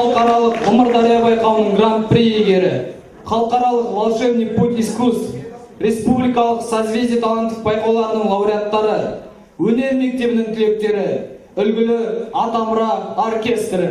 халықаралық Омардария байқауының гран-при иегері, халықаралық волшебный путь искусств, республикалық созвездие таланттық байқауларының лауреаттары, өнер мектебінің түлектері, үлгілі Атамұра оркестрі.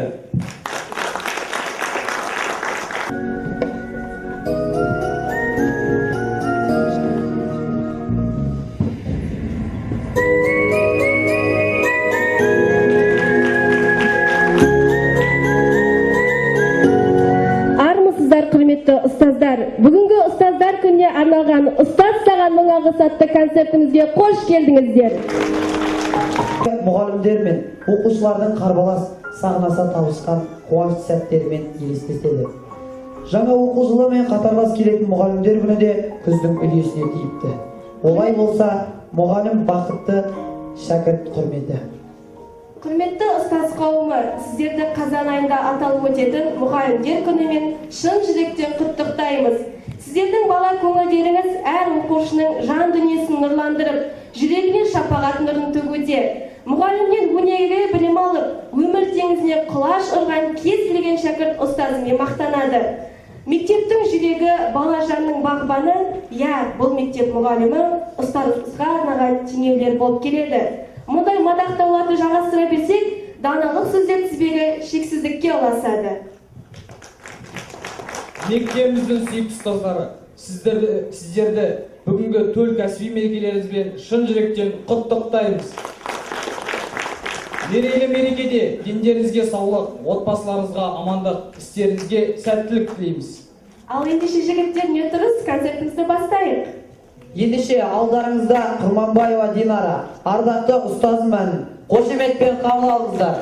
Құрметті ұстаздар, бүгінгі ұстаздар күніне арналған ұстаз саған мың алғыс атты концертімізге қош келдіңіздер. Мұғалімдер мен оқушылардың қарбалас сағынаса табысқан қуанышты сәттерімен елестетеді. Жаңа оқу жылы мен қатарлас келетін мұғалімдер күні де күздің үлесіне тиіпті. Олай болса, мұғалім бақытты, шәкірт құрметі. Құрметті ұстаз қауымы, сіздерді қазан айында аталып өтетін мұғалімдер күнімен шын жүректен құттықтаймыз. Сіздердің бала көңілдеріңіз әр оқушының жан дүниесін нұрландырып, жүрегіне шапағат нұрын төгуде. Мұғалімнен өнеге білім алып, өмір теңізіне құлаш ұрған кез келген шәкірт ұстазымен мақтанады. Мектептің жүрегі балажанның бағбаны, бұл мектеп мұғалімі ұстазға арнаған теңеулер болып келеді. Мұндай мадақтауларды жалғастыра берсек, даналық сөздер тізбегі шексіздікке ұласады. Мектебіміздің сүйікті ұстаздары, сіздерді бүгінгі төл кәсіби мерекелеріңізбен шын жүректен құттықтаймыз. Мерейлі мерекеде дендеріңізге саулық, отбасыларыңызға амандық, істеріңізге сәттілік тілейміз. Ал ендеше жігіттер, не тұрыс, концертімізді бастайық. Ендеше алдарыңызда Құрманбаева Динара, ардақты ұстазым әнін қошеметпен қабыл алыңыздар.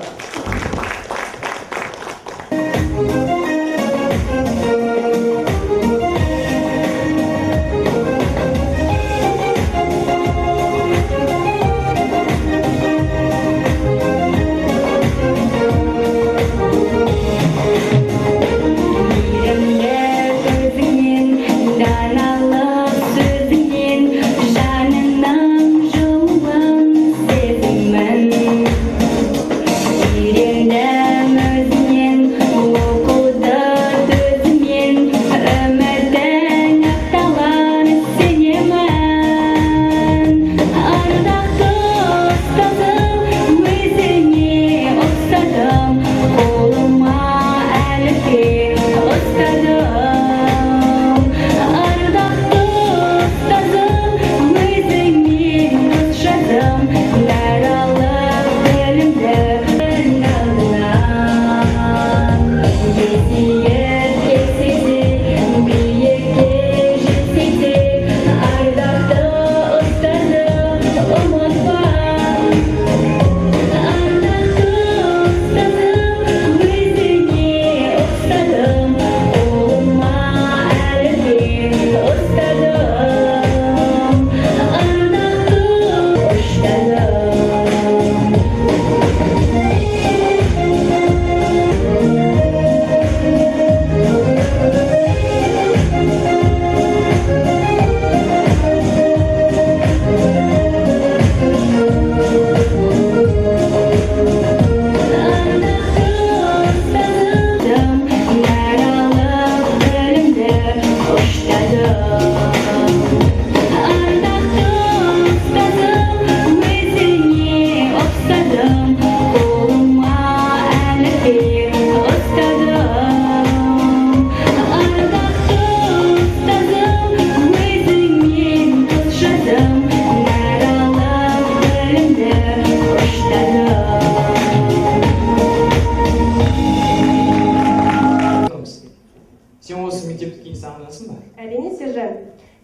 Әрине, сержан.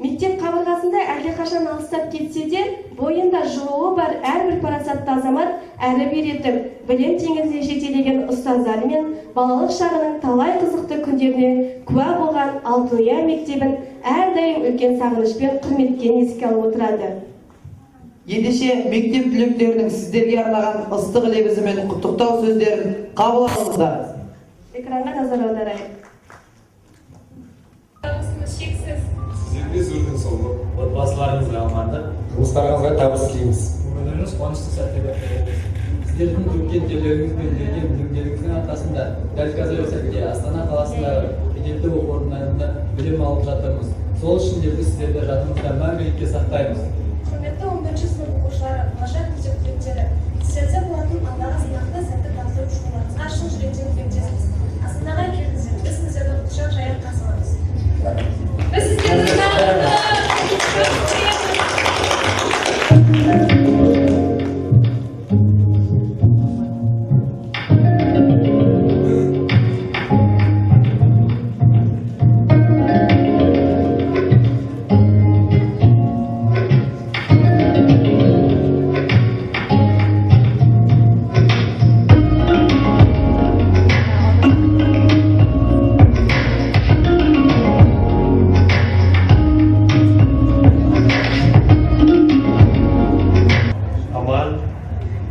Мектеп қабырғасында әлдеқашан алыстап кетсе де, бойында жылуы бар әрбір парасатты азамат әрі беретіп, білім теңізіне жетелеген ұстаздар мен балалық шағының талай қызықты күндеріне куә болған Алтынұя мектебін әрдайым үлкен сағынышпен құрметпен еске алып отырады. Ендеше мектеп түлектерінің сіздерге арнаған ыстық лебізі мен құттықтау сөздерін қабыл алыңыздар. Экранға назар аударайық. Сіздерге зор денсаулық, отбасыларыңызға амандық, жұмыстарыңызға табыс тілейміз. өміріңіз қуанышты сәтте өтсін. Сіздердің үлкен ерлеріңіз бен берген білімдеріңіздің арқасында дәл қазіргі сәтте Астана қаласындағы беделді оқу орындарында білім алып жатырмыз. Сол үшін де біз сіздерді жадымызда мәңгілікке сақтаймыз. Құрметті 11 сынып оқушылары, ғажап мектеп түлектері, сіздерде болатын алдағы сынақты сәтті тапсырып шығуларыңызға шын жүректен тілектеспіз. Астанаға келдіңіздер, біз сіздерді құшақ жайып қарсы аламыз. Біз сіздерді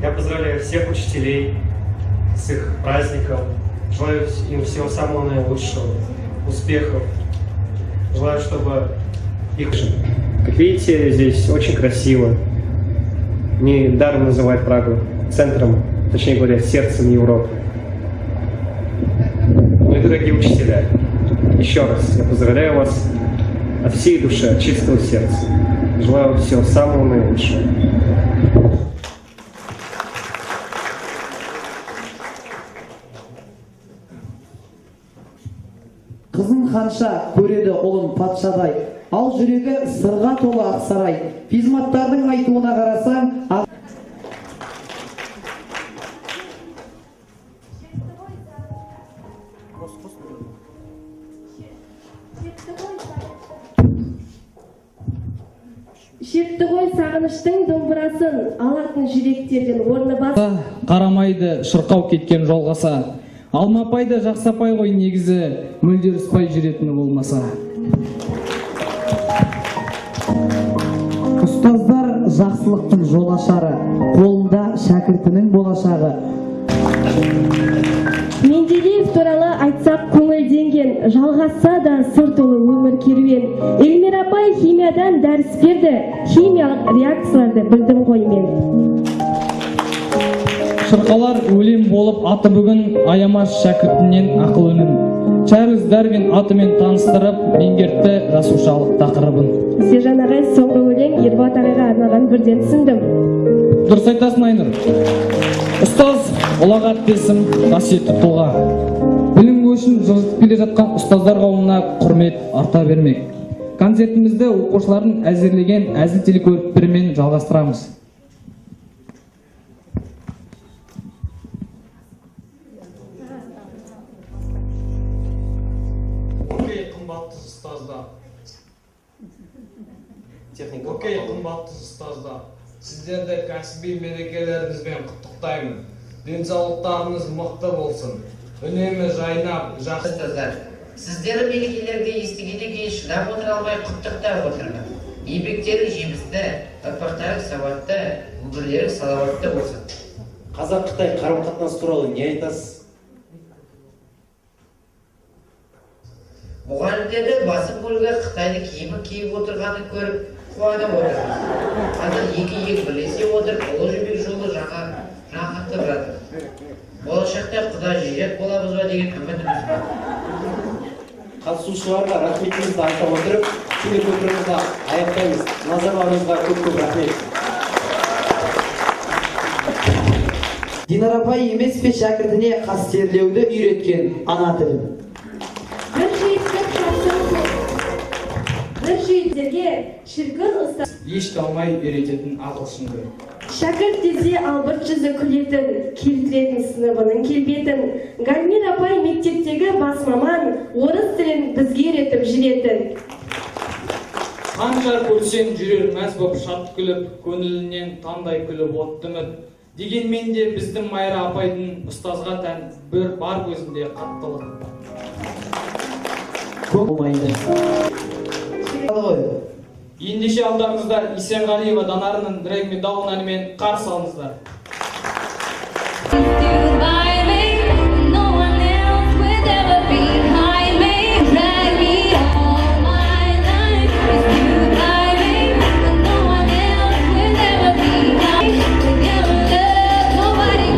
Я поздравляю всех учителей с их праздником. Желаю им всего самого наилучшего, успехов. Желаю, чтобы их... Как видите, здесь очень красиво. Недаром называют Прагу центром, точнее говоря, сердцем Европы. Мои дорогие учителя, еще раз я поздравляю вас от всей души, от чистого сердца. Желаю всего самого наилучшего. Қызын ханша көреді ұлын патшадай, ал жүрегі сырға толы ақсарай. Физматтардың айтуына қарасаң, Шетті ғой сағыныштың домбырасын, алатын жүректерден орны бас. Қарамайды шырқау кеткен жолғаса, алмапайды жақсапай ғой негізі, мүлдер ұспай жүретіні болмаса. ұстаздар жақсылықтың жол ашары, қолында шәкіртінің болашағы. Менделеев туралы айтсақ көңілденген, жалғасса да сыр толы өмір керуен. Эльмира апай химиядан дәріс берді, химиялық реакцияларды білдім ғой мен. Шырқалар өлем болып аты бүгін, аямас шәкіртінен ақыл үнін. Чарльз Дарвин атымен таныстырып, меңгертті жасушалық тақырыбын. Сержан ағай, соңғы өлең Ербат ағайға арналған бірден түсіндім. Дұрыс айтасың, Айнұр. Ұстаз ұлағат есім, қасиетті тұлға. Білім үшін жылжытып келе жатқан ұстаздар қауымына құрмет арта бермек. Концертімізді оқушылардың әзірлеген әзіл телекөріктерімен жалғастырамыз. Қымбатты ұстаздар, сіздерді кәсіби мерекелеріңізбен құттықтаймын. Денсаулықтарыңыз мықты болсын. Үнемі жайнап, жақсы. Ұстаздар, сіздер мерекелерді естігеннен кейін шыдап отыра алмай құттықтап отырмын. Еңбектерің жемісті, ұрпақтарың сауатты, өмірлерің салауатты болсын. Қазақ-Қытай қарым-қатынас туралы не айтасыз? Мұғалімдердің басым бөлігі Қытайды киімін киіп отырғанын көріп қуанып отырмыз. Қазір екі ел бірлесе отырып ұлы жібек жолы жаңғыртып жатыр. Болашақта құда жиек боламыз ба деген үмітіміз бар. Қатысушыларға рахметімізді айта отырып, телекөрігімізді аяқтаймыз. Назарларыңызға көп рахмет. Динар апай емес пе шәкіртіне қастерлеуді үйреткен ана тілін. Бір жүйеттерге шіркін ұста. Еш талмай үйрететін ағылшынды. Шәкірт дезе албырт жүзі күлетін, келтіретін сыныбының келбетін. Гальмир апай мектептегі бас маман, орыс тілін бізге үйретіп жүретін. Қанша көрсең жүрер мәз боп шат күліп, көңілінен тандай күліп отты үміт. Дегенмен де біздің Майра апайдың ұстазға тән бір бар көзінде қаттылық. Болмайды. Ендеше алдарыңызда Исенғалиева Данарының Drag Me Down әнімен қарсы алыңыздар. Nobody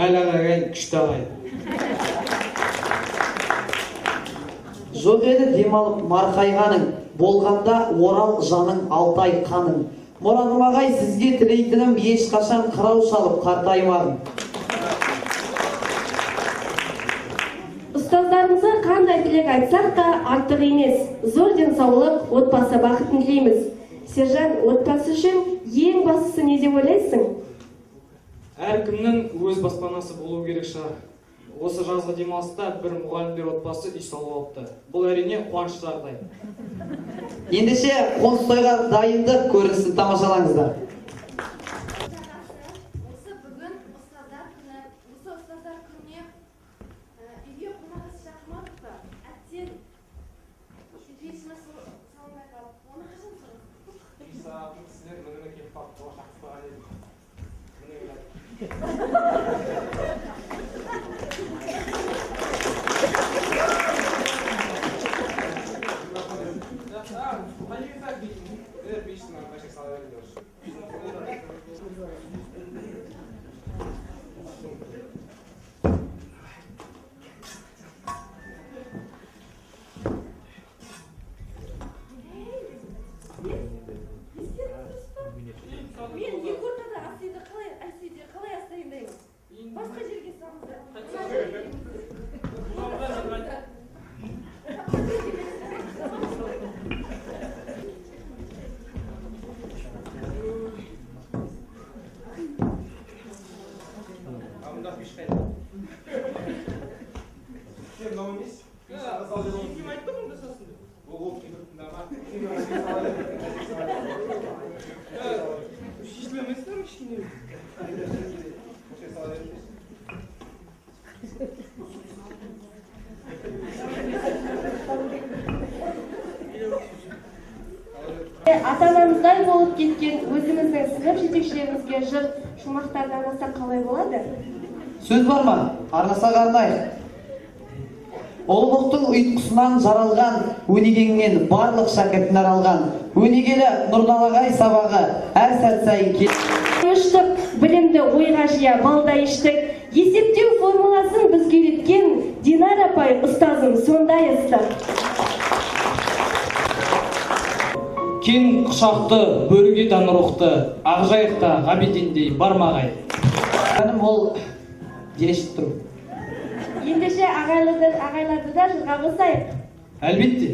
Айлаға ағайын күшті ағайын. Жоқ еді демалып марқайғаның, болғанда орал жаның алтай қаның. Мұратым ағай, сізге тілейтінім ешқашан қырау шалып қартаймадым. Ұстаздарымызға қандай тілек айтсақ та артық емес. Зор денсаулық, отбасы бақытын тілейміз. Сержан, отбасы үшін ең бастысы не деп ойлайсың? Әркімнің өз баспанасы болу керек шығар. Осы жазғы демалыста бір мұғалімдер отбасы үй салып алыпты. Бұл әрине қуанышты жағдай. Ендеше қоныс тойға дайындық көрінісін тамашалаңыздар. Осы бүгін ұстаздар күні, осы ұстаздар күніне үйге қонақ шақырмадық та, әттең пешіміз салынбай қалып, оны қашан салып? Сіздер мүнімі келіп қалып, шақыртпаған едім. Мен екі ортада Асиді қалай астайындаймын? Басқа жерге салыңыздар. Ата-анамыздай болып кеткен өзіміздің сынып жетекшілерімізге жыр шумақтарды арнасақ қалай болады? Сөз бар ма? Арнасақ арнайық. Ұлылықтың ұйтқысынан жаралған, өнегеңнен барлық шәкіртін аралған, өнегелі Нұрдалағай сабағы әр сәт сайын Үштік білімді ойға жия балда іштік. Есептеу формуласын бізге үйреткен Динар апай ұстазым сондай ыстық. Кен құшақты, бөріге тән рухты, ақжайықта ғабидендей бармағай. Әнім ол делешіп тұру. Ендеше ағайларды да жырға қосайық. Әлбетте.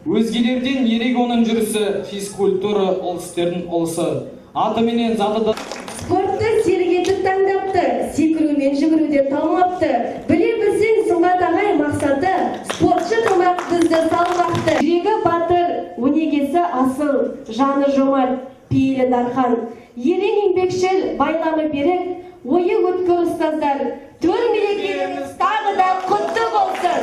Өзгелерден ерек оның жүрісі, физкультура ұлыстердің ұлысы. Аты менен заты да... Спортты сергетіп таңдапты, секірумен жүгіруде талмапты. Біле білсең Сұңғат ағай мақсаты, спортшы қылмақ бізді салмақты. Жүрегі батыр, өнегесі асыл, жаны жомарт, пейілі дархан. Ерен еңбекшіл, байламы берік, ойы өткір ұстаздар. Төл мерекелеріңіз тағы да құтты болсын.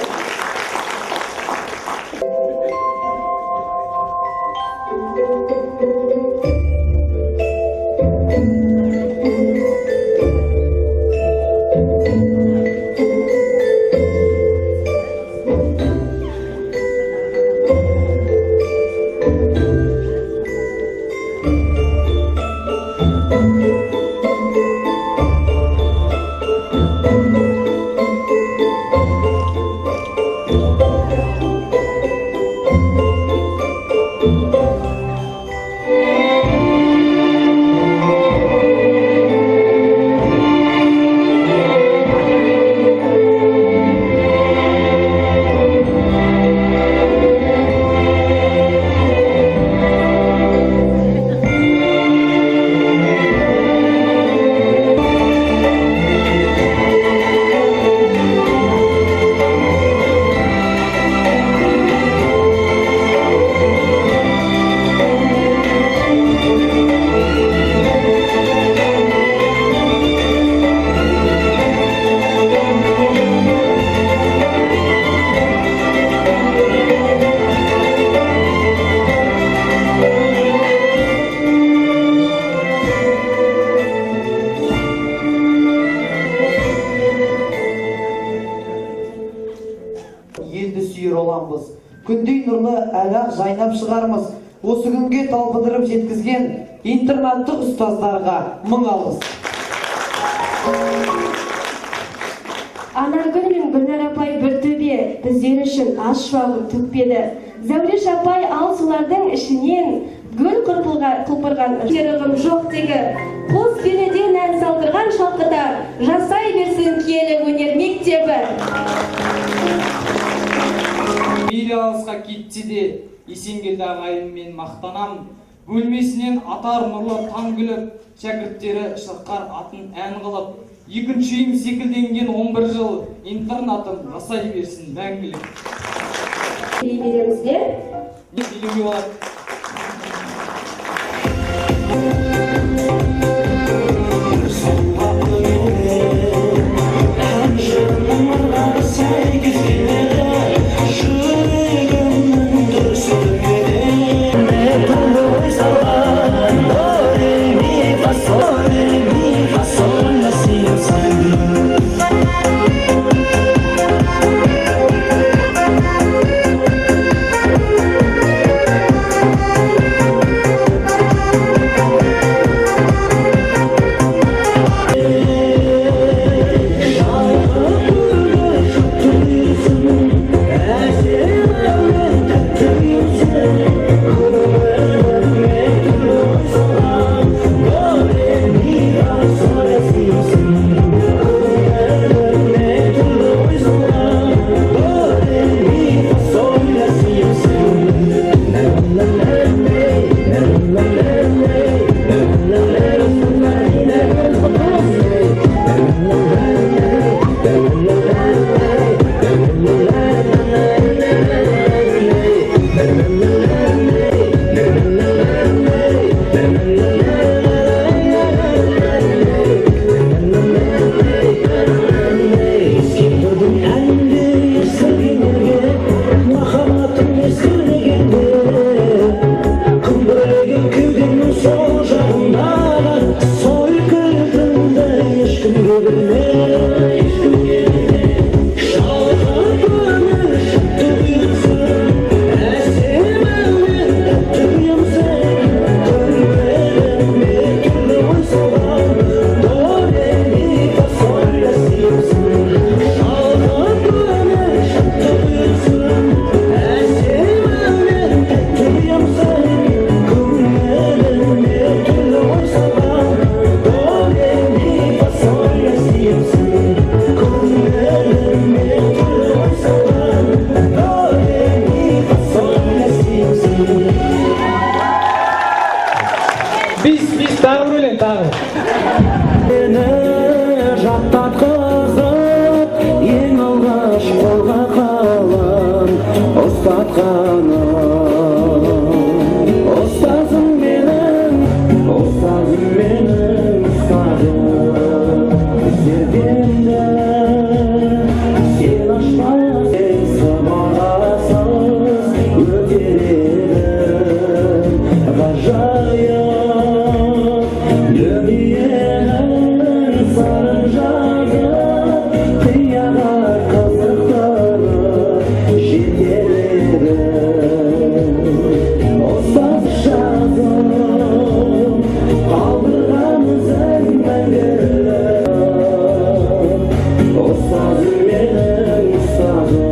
Елді сүйер оламыз. Күндей нұрлы әлақ жайнап шығармыз. Осы күнге талпындырып жеткізген интернаттық ұстаздарға мың алғыс. Анаргүл мен Гүлнар апай бір төбе біздер үшін ас шуағын төкпеді. Зәуреш апай ал солардың ішінен гүл құлпырған жерігім жоқ тегі. Қос бенеден ән салдырған шалқыта жасай берсін киелі өнер мектебі. Мейлі алысқа кетсе де Есенгелді ағайынмен мақтанам. Бөлмесінен атар нұрлы таң күліп, шәкірттері шырқар атын ән қылып. Екінші үйім секілденген 11 жыл интернатым жасай берсін мәңгілік. Береміз бе? Не билеуге болады? Biz tağır öyle tağır. Ең алғаш қолға қалам ұстазым менің ұстазым сердемді сен ашпасың сыбағасыз өтереді ғажайып дүниенің сырын жазып қияға қызықтырып жетеледі ұстаз жазып қалдырғанымызың мәңгілік ұстазым менің ұстазым.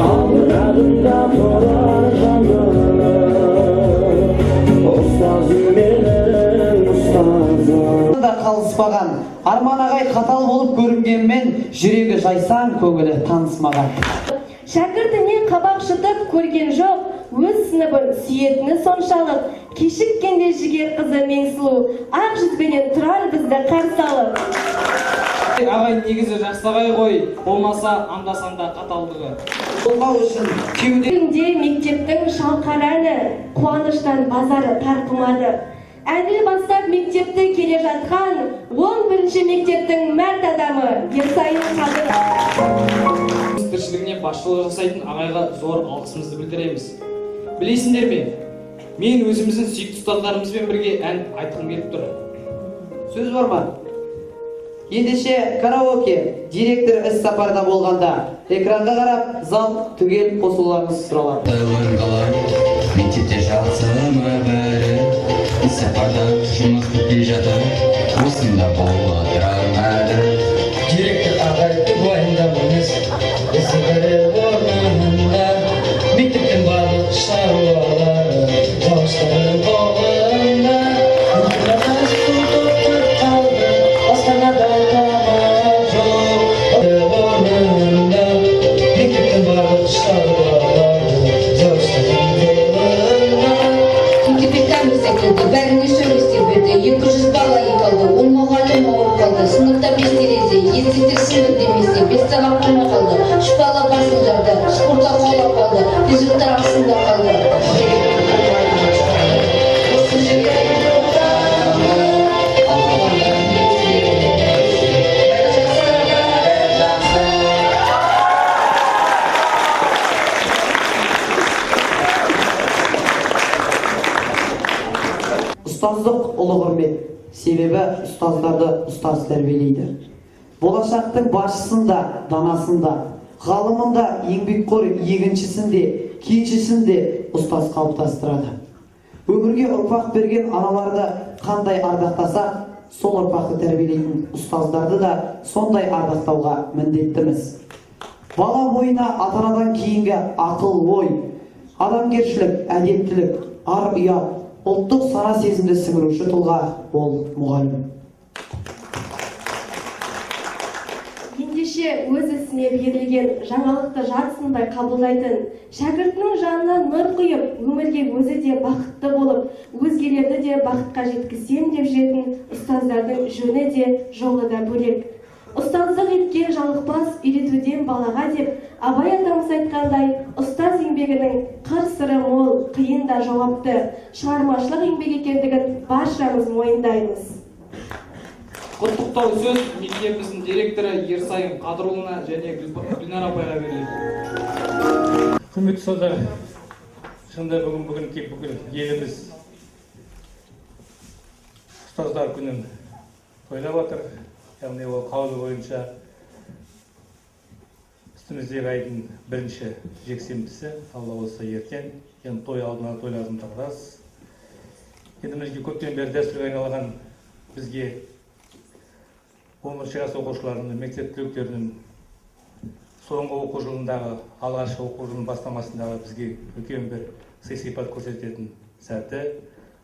Aldım Арман ағай қатал болып көрінгенмен жүрегі жайсаң, көңілі танысмаған. Шәкіртіне қабақ шытып көрген жоқ, өз сыныбын сүйетіні соншалық. Кешіккенде жігер қызы Меңсұлу ақ жүзбенен тұрар бізді қарсы алып. Ағай негізі жақсы ағай ғой, болмаса анда-санда қаталдығы. Болмау үшін кеуде Күнде мектептің шалқар әні, қуаныштан базары тарқымады. Әділ бастап мектепті келе жатқан 11-ші мектептің мәрт адамы Ерсайын Қадыр. Тіршілігіне басшылық жасайтын ағайға зор алғысымызды білдіреміз. Білесіңдер ме? Мен өзіміздің сүйікті ұстаздарымызбен бірге ән айтқым келіп тұр. сөз бар ма? Ендеше караоке директор іс сапарда болғанда экранға қарап зал түгел қосылуларыңызды сұралады. Мектепте жақсымы бәрі, іс сапарда жұмыс бітпей жатыр, осында болып отырмады. Директор ағайды уайымдамаңыз, біздің бірі орнында, мектептің барлық шаруалары жауыштардың қолында. Ұлтымыз тоқтап қалды, астанада тамақ жоқ. Орнында, мектептің барлық шаруалары жауыштардың қолында. Мектептен секілді бәріне сөйлестер берді, 200 бала қалды, ол мұғалім ауырып қалды, сыныпта 5 терезе, естетер сынып демесе, 5 сабақ қойма қалды, үш бала басын жарды, спортқа қолап қалды, физруктар астында қалды. Осы жерге Ұстаздық ұлы құрмет, себебі ұстаздарды ұстаз тәрбиелейді. Болашақтың басшысында, данасында, ғалымында, еңбекқор егіншісінде, кеншісінде ұстаз қалыптастырады. Өмірге ұрпақ берген аналарды қандай ардақтаса, сол ұрпақты тәрбиелейтін ұстаздарды да сондай ардақтауға міндеттіміз. Бала бойына ата-анадан кейінгі ақыл ой, адамгершілік, әдептілік, ар ұят, ұлттық сана сезімді сіңіруші тұлға ол мұғалім. Ендеше өз ісіне берілген жаңалықты жатсынбай қабылдайтын, шәкіртінің жанына нұр құйып, өмірге өзі де бақытты болып, өзгелерді де бақытқа жеткізсем деп жүретін ұстаздардың жөні де жолы да бөлек. Ұстаздық еткен жалықпас үйретуден балаға деп, Абай атамыз айтқандай, ұстаз еңбегінің қыр-сыры мол, қиын да жауапты, шығармашылық еңбек екендігін баршамыз мойындаймыз. Құттықтау сөз мектебіміздің директоры Ерсайын Қадырұлына және Гүлнар апайға беріледі. Құрметті ұстаздар, шынында бүгін еліміз ұстаздар күнін тойлап жатыр. Яғни ол қаулы бойынша үстіміздегі айдың бірінші жексенбісі, алла болса ертең, енді той алдына тойларымыз рас. Енді мінекей көптен бері дәстүрге айналған бізге 11 класс оқушыларының, мектеп түлектерінің соңғы оқу жылындағы, алғашқы оқу жылының бастамасындағы бізге үлкен бір сый-сипат көрсететін сәті.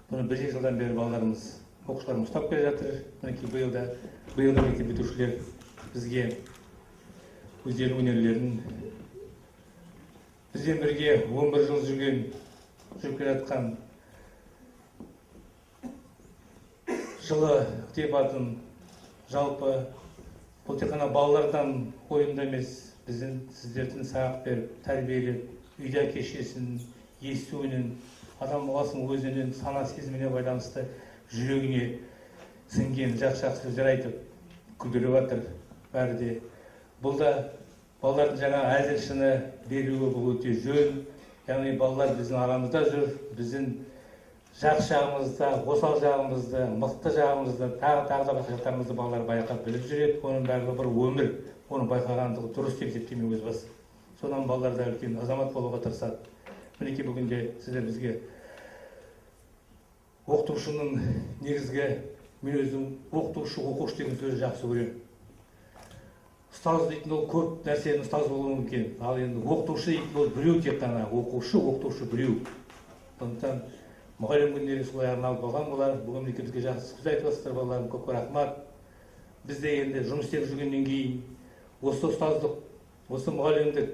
Бұны бір жылдан бері балаларымыз, оқушыларымыз ұстап келе жатыр. Мінекей биылда мектеп бітірушілер бізге өздерінің өнерлерін бізбен бірге 11 жыл жүріп келе жатқан жылы дебатын жалпы бұл тек қана балалардан ойында емес, біздің сіздердің сабақ беріп, тәрбиелеп, үйде әке-шешесін, естуінен, адам баласының өзінен сана сезіміне байланысты жүрегіне сіңген жақсы сөздер айтып күлдіріп жатыр бәрі де. Бұл да балалардың жаңа әзіл-шыны беруі бұл өте жөн. Яғни балалар біздің арамызда жүр, біздің жақсы жағымызда, осал жағымызды, мықты жағымызды, тағы да басқа жақтарымызды балалар байқап біліп жүреді. Оның барлығы бір өмір, оны байқағандығы дұрыс деп есептеймін өз басым. Содан балалар да үлкен азамат болуға тырысады. Мінекей бүгінде сіздер бізге оқытушының негізгі, мен өзім оқушы деген сөзді жақсы көремін. Ұстаз дейтін ол көп нәрсенің ұстаз болуы мүмкін. Ал енді оқытушы дейтін ол біреу тек қана, оқушы біреу. Сондықтан мұғалім күндері солай арналып болған болар. Бүгін мектепке жақсы сөз айтып жатсыздар балаларым, көп рахмат. бізде енді жұмыс істеп жүргеннен кейін, осы ұстаздық, осы мұғалімдік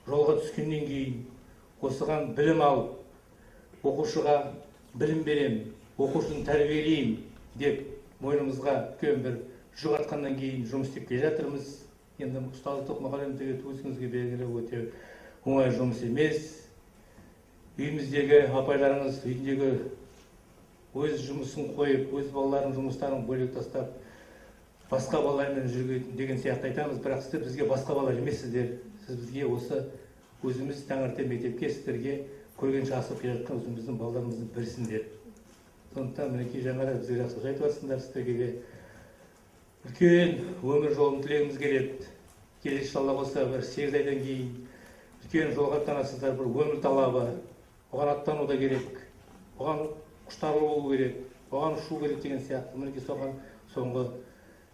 жолға түскеннен кейін, осыған білім алып, оқушыға білім берем, оқушыны тәрбиелеймін деп мойнымызға үлкен бір жүк артқаннан кейін жұмыс істеп келе жатырмыз. Енді ұстаздық, мұғалімдік өзіңізге белгілі өте оңай жұмыс емес. Үйіміздегі апайларыңыз үйіндегі өз жұмысын қойып, өз балаларының жұмыстарын бөлек тастап, басқа балалармен жүрген деген сияқты айтамыз, бірақ сіздер бізге басқа балалар емессіздер. Сіз бізге осы өзіміз таңертең мектепке сіздерге көргенше асып келе жатқан өзіміздің балаларымыздың бірісіңдер. Сондықтан мінекей жаңа бізге жақсы айтып жатсыңдар, сіздерге де үлкен өмір жолын тілегіміз келеді. Келесі жылы болса бір 8 айдан кейін үлкен жолға аттанасыздар, бір өмір талабы, оған аттану да керек, оған құштарлы болу керек, оған ұшу керек деген сияқты. Мінекей соған соңғы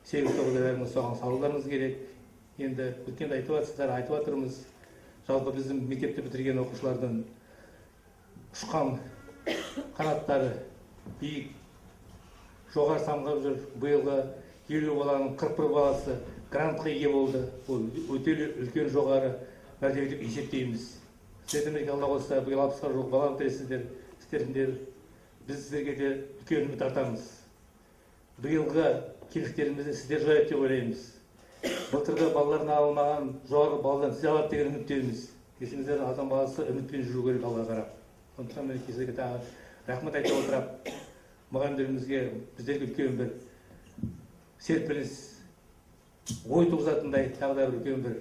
8-9 айларыңыз соған салуларыңыз керек. Енді өткенде айтып жатсыздар, айтып жатырмыз. Жалпы біздің мектепті бітірген оқушылардың ұшқан қанаттары биік, жоғары самғап жүр. Биылғы 50 баланың 41 баласы грантқа ие болды. Ол өте үлкен жоғары мәртебе деп есептейміз. Сіздердің Алла қаласа биыл 60-ға жуық бала бітіресіздер. Сіздердің біз сіздерге де үлкен үміт артамыз. Биылғы келістерімізді сіздер жауап деп ойлаймыз. Былтырғы балаларына алмаған жоғары балалардан сіз алады деген үміттеміз. Есіңіздер, адам баласы үмітпен жүру керек Аллаға қарап. Сондықтан мен сіздерге тағы рахмет айтып отырып, мұғалімдерімізге біздерге үлкен бір серпіліс, ой туғызатындай тағы да үлкен бір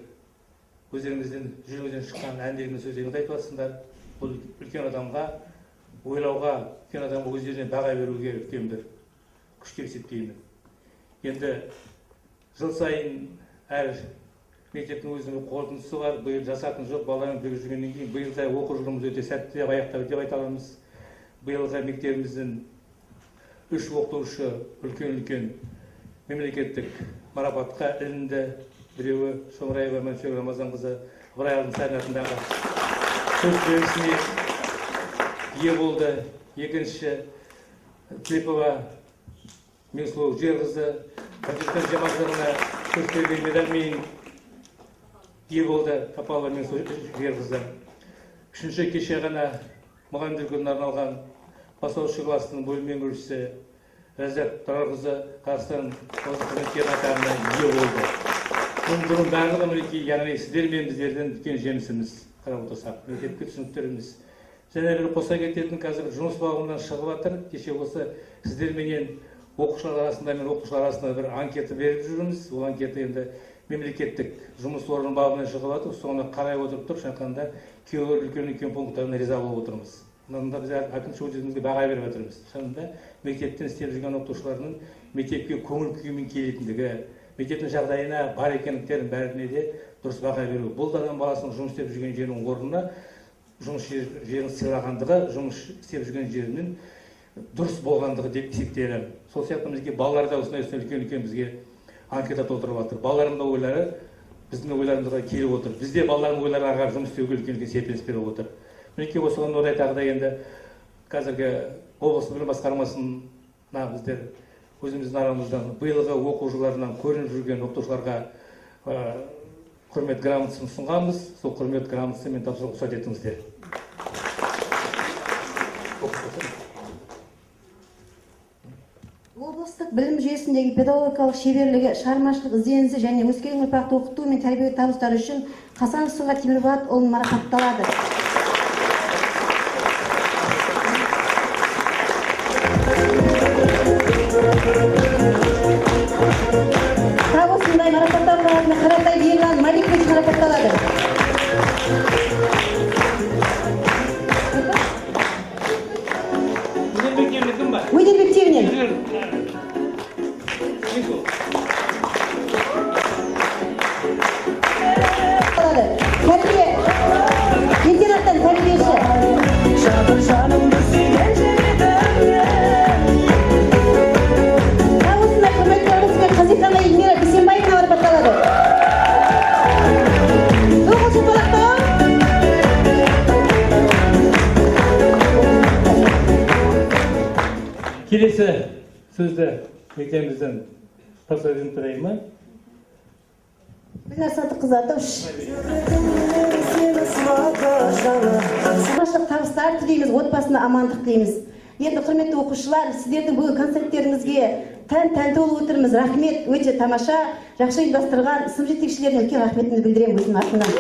өздеріңізден жүрегіңізден шыққан әндеріңіз сөздеріңізді айтып жатсыңдар. Бұл үлкен адамға ойлауға, үлкен адамға өздеріне баға беруге үлкен бір күш деп есептеймін. Енді жыл сайын әр мектептің өзінің қорытындысы бар. Биыл жасатын жоқ, баламен бірге жүргеннен кейін биыл да оқу жылымыз өте сәтті деп аяқтады деп айта аламыз. Биылғы мектебіміздің 3 оқытушы үлкен мемлекеттік марапатқа ілінді. Біреуі Шомраева Мәншүк Рамазанқызы Ыбырайұлының сәнатындағы сөз белгісіне ие болды. Екінші Клепова Меңсұлу Жерқызы Қазақстан жамашылығына көштерген медальмен ие болды. Тапалова Меңсұлу Жерқызы. Үшінші кеше ғана мұғалімдер күніне арналған Бастауыш класының бөлім меңгерушісі Ләззат Тұрарқызы Қазақстан қызметкері атағына ие болды. Бұның барлығы мінекей, яғни сіздер мен біздердің үлкен жемісіміз қарап отырсақ, мектепке түсініктеріміз. Және қоса кететін қазір жұмыс бабынан шығып жатыр. Кеше осы сіздерменен оқушылар арасында мен оқушылар арасында бір анкета беріп жүрміз. Ол анкета енді мемлекеттік жұмыс орны бабынан шығып жатыр. Соны қарай отырып тұр, шаққанда кейбір үлкен пункттарына риза болып отырмыз. Мұнда біз әкімшілік өзімізге баға беріп жатырмыз. Шынында мектептен істеп жүрген оқушылардың мектепке көңіл күймен келетіндігі, мектептің жағдайына бар екендіктерін бәріне де дұрыс баға беру. Бұл адам баласының жұмыс істеп жүрген жерінің орнына жұмыс жерін сыйлағандығы, жұмыс істеп жүрген жерінің дұрыс болғандығы деп есептеймін. Сол сияқты бізге балалар да осындай үлкен бізге анкета толтырып жатыр. Балалардың да ойлары біздің ойларымызға келіп отыр. Бізде балалардың ойларына қарап жұмыс істеуге үлкен серпіліс беріп отыр. Мінекей осыған орай тағы да енді қазіргі облыстық білім басқармасына біздер өзіміздің арамыздан биылғы оқу жылдарынан көрініп жүрген оқытушыларға құрмет грамотасын ұсынғанбыз. Сол құрмет грамотасын мен тапсыруға рұқсат етіңіздер. Облыстық білім жүйесіндегі педагогикалық шеберлігі, шығармашылық ізденісі және өскелең ұрпақты оқыту мен тәрбие табыстары үшін Қасанов Сұңғат Темірболатұлы марапатталады. Тағы осындай марапатталған Қаратай Ерлан Маликович марапатталады. Өйдербек Тевінен. Тәрбие, интернаттан тәрбиеші. Келесі сөзді мектебіміздің Tasarruf ма? Гүлнар Садыққызы Атауш. Сыйластық табыстар тілейміз, отбасына амандық тілейміз. Енді құрметті оқушылар, сіздердің бүгін концерттеріңізге тәнті болып отырмыз. Рахмет, өте тамаша, жақсы ұйымдастырған сынып жетекшілеріне үлкен рахметімді білдіремін өзімнің атымнан.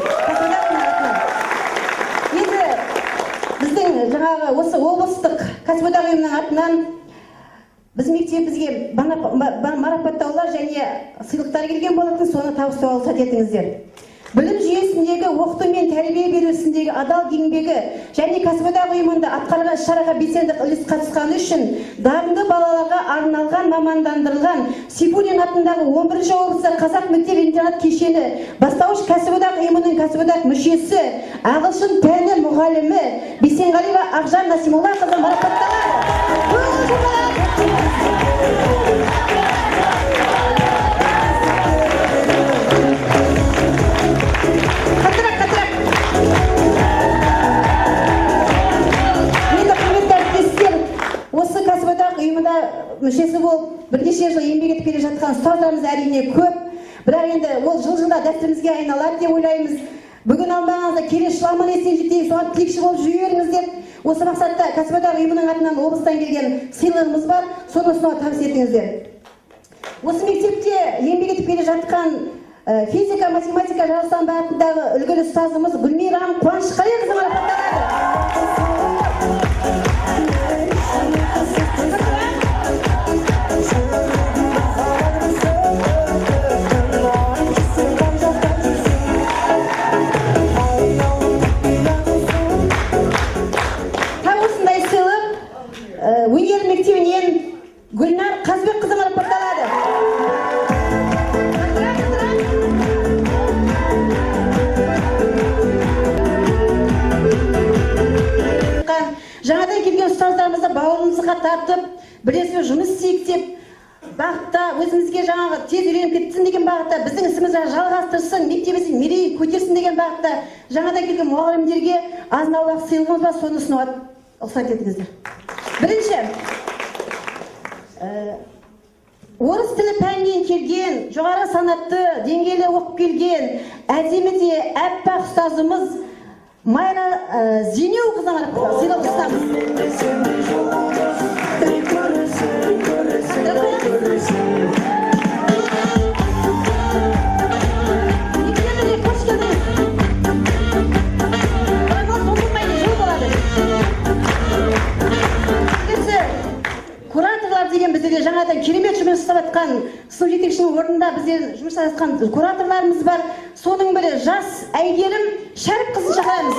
Енді біздің жаңағы осы облыстық кәсіподақ ұйымының атынан біздің мектебімізге марапаттаулар және сыйлықтар келген болатын, соны табыстауға рұқсат етіңіздер. Білім жүйесіндегі оқыту мен тәрбие беру ісіндегі адал еңбегі және кәсіподақ ұйымында атқарған іс-шараға белсенді үлес қатысқаны үшін дарынды балаларға арналған мамандандырылған Сейфуллин атындағы 11-ші облыстық қазақ мектеп-интернат кешені бастауыш кәсіподақ ұйымының кәсіподақ мүшесі, ағылшын пәні мұғалімі Бейсенғалиева Ақжан Насимоллақызы марапатталады. Осы кәсіподақ ұйымында мүшесі болып, бірнеше жыл еңбек етіп келе жатқан ұстаздарымыз әрине көп, бірақ енді ол жыл-жылда дәстүрімізге айналады деп ойлаймыз. Бүгін алмағаныңызда келесі жыл аман есен жетейік, соған тілекші болып жүре беріңіздер. Осы мақсатта кәсіподақ ұйымының атынан облыстан келген сыйлығымыз бар, соны ұсынуға табыс етіңіздер. Осы мектепте еңбек етіп келе жатқан физика, математика жарыстан бағытындағы үлгілі ұстазымыз Гүлмирам Қуанышқалиқызы марапатталады. Өнер мектебінен Гүлнар Қазбекқызы марапатталады. Жаңадан келген ұстаздарымызды бауырымызға тартып, бірлесіп жұмыс істейік деп бағытта өзімізге жаңағы тез үйреніп кетсін деген бағытта, біздің ісімізді жалғастырсын, мектебіміздің мерейін көтерсін деген бағытта жаңадан келген мұғалімдерге азын-аулақ сыйлығымыз бар, соны ұсынуға рұқсат етіңіздер. Бірінші, орыс тілі пәнінен келген, жоғары санатты, деңгейлі оқып келген, әдемі де әппақ ұстазымыз Майра Зинеуқызы марапатталады. Сыйлық ұстазымыз. Кураторлар деген бізде жаңадан керемет жұмыс жасап жатқан сынып жетекшінің орнында бізде жұмыс жасап жатқан кураторларымыз бар. Соның бірі жас Әйгерім Шәріпқызын шақырамыз.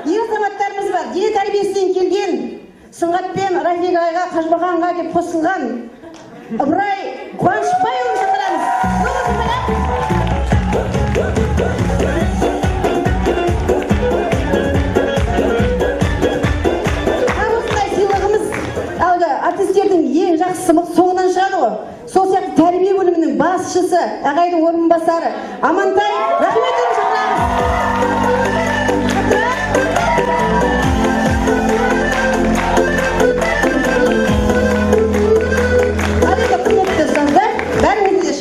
Ер азаматтарымыз бар. Дене тәрбиесінен келген Сыңғатпен Рафик ағайға, Қажбағанға деп қосылған Ыбырай Қуанышбайұлын шақырамыз. Осындай сыйлығымыз артистердің ең жақсысы соңынан шығады ғой. Сол сияқты тәрбие бөлімінің басшысы, ағайдың орынбасары Амантай Рахметұлын шақырамыз.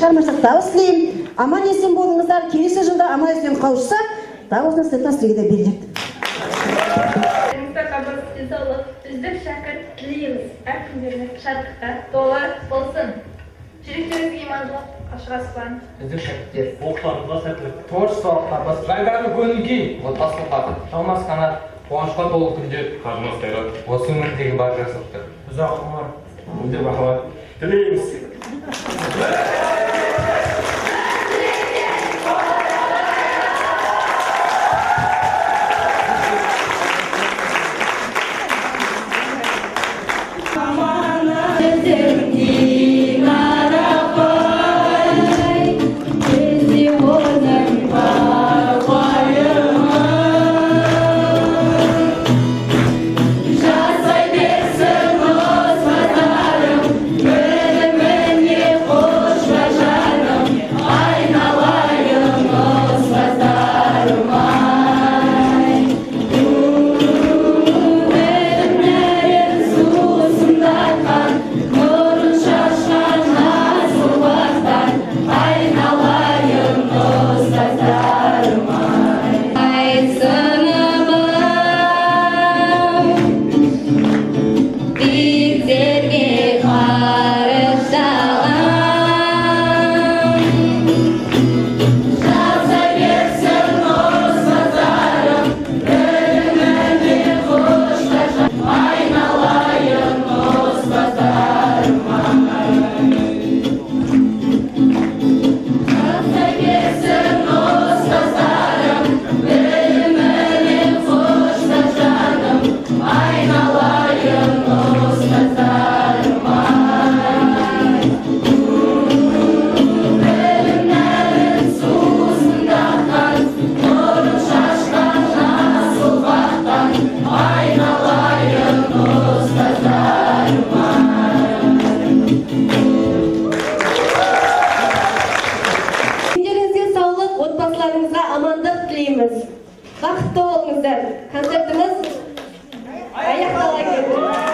Шығармашылық табыс тілеймін. Аман есен болыңыздар. Келесі жылда аман есен қауышса, табысына сыйлықтар сіздерге де беріледі. Үздік шәкірт тілейміз. Әркімдеріне шаттыққа толы болсын. Жүректеріңізге имандылық, ашық аспан. Үздік шәкірттер оқушыларымызға сәттілік, Творчестволық табыс, жайдарлы көңіл-күй, отбасылық бақыт, жалмас қанат, қуанышқа толы күндер, Қажымас қайрат. осы өмірдегі бар жақсылықтар. ұзақ ғұмыр, Өте махаббат. Тілейміз. Жасай берсін өз батарым, өміріне қош болыңыздар. Концертimiz аяқтала келді.